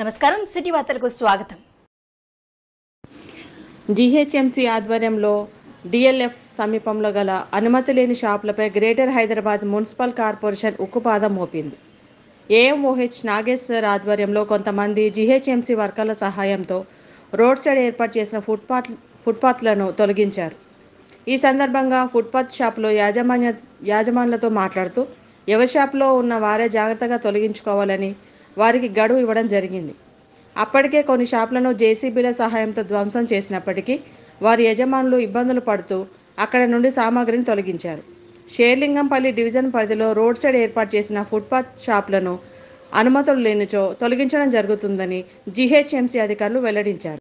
నమస్కారం, సిటీ వార్తలకు స్వాగతం. జీహెచ్ఎంసీ ఆధ్వర్యంలో డిఎల్ఎఫ్ సమీపంలో గల అనుమతి లేని షాపులపై గ్రేటర్ హైదరాబాద్ మున్సిపల్ కార్పొరేషన్ ఉక్కుపాదం మోపింది. ఏఎంఓహెచ్ నాగేశ్వర్ ఆధ్వర్యంలో కొంతమంది జీహెచ్ఎంసీ వర్కర్ల సహాయంతో రోడ్ సైడ్ ఏర్పాటు చేసిన ఫుట్పాత్లను తొలగించారు. ఈ సందర్భంగా ఫుట్పాత్ షాపులో యాజమాన్లతో మాట్లాడుతూ ఎవరి షాపులో ఉన్న వారే జాగ్రత్తగా తొలగించుకోవాలని వారికి గడువు ఇవ్వడం జరిగింది. అప్పటికే కొన్ని షాపులను జేసీబీల సహాయంతో ధ్వంసం చేసినప్పటికీ వారి యజమానులు ఇబ్బందులు పడుతూ అక్కడ నుండి సామాగ్రిని తొలగించారు. షేర్లింగంపల్లి డివిజన్ పరిధిలో రోడ్ సైడ్ ఏర్పాటు చేసిన ఫుట్పాత్ షాపులను అనుమతులు లేనిచో తొలగించడం జరుగుతుందని జీహెచ్ఎంసీ అధికారులు వెల్లడించారు.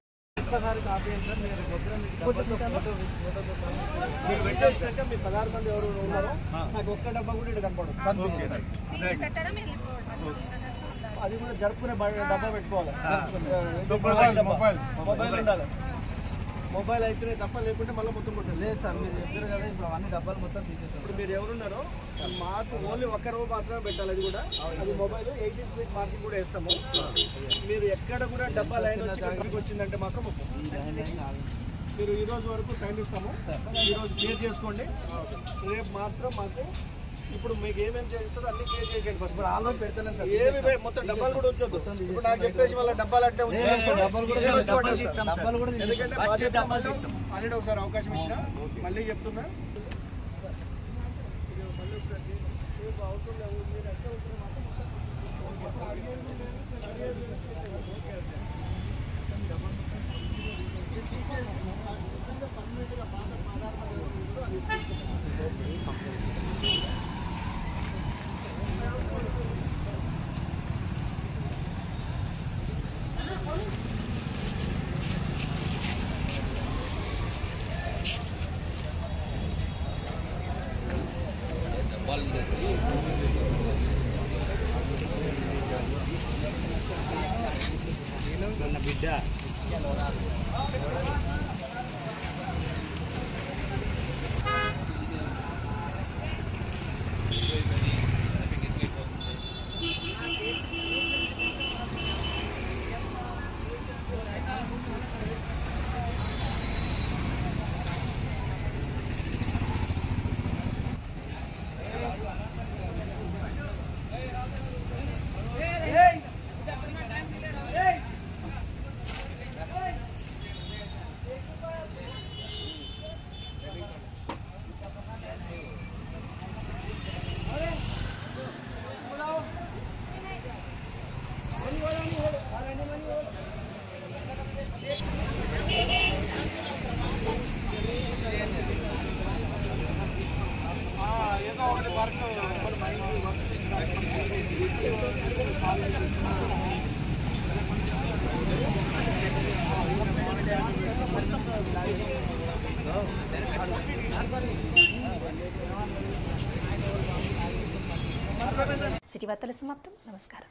అది కూడా జరుపుకునే డబ్బా పెట్టుకోవాలి. మొబైల్ అయితేనే తప్ప, లేకుంటే మళ్ళీ మొత్తం కొట్టేది. లేదు సార్, మీరు చెప్పారు కదా, ఇప్పుడు అన్ని డబ్బాలు మొత్తం తీసేస్తారు. ఇప్పుడు మీరు ఎవరున్నారో మాకు ఓన్లీ ఒక్క రోజు మాత్రమే పెట్టాలి. అది కూడా అది మొబైల్ 18 ఫీట్ మార్కింగ్ కూడా వేస్తాము. మీరు ఎక్కడ కూడా డబ్బా లైన్ వచ్చిందంటే మాత్రం మీరు ఈ రోజు వరకు టైం ఇస్తాము. ఈరోజు క్లియర్ చేసుకోండి. రేపు మాత్రం మాకు ఇప్పుడు మీకు ఏమేమి చేస్తారో అన్ని క్లియర్ చేసేయండి. ఫస్ట్ ఇప్పుడు ఆన్లైన్ పెడతాను. ఏమి మొత్తం డబ్బాలు కూడా ఉంచొద్దు. ఇప్పుడు నాకు చెప్పేసి వాళ్ళ డబ్బాలు అంటే ఎందుకంటే ఆల్రెడీ ఒకసారి అవకాశం ఇచ్చిన, మళ్ళీ చెప్తున్నా. మళ్ళీ ఒకసారి అవసరం లేదు. మీరు ఎక్కడ ఉంటున్నారు తీసేసి పర్మనెంట్గా బిడ్డ సిటీ వార్తల సమాప్తం. నమస్కారం.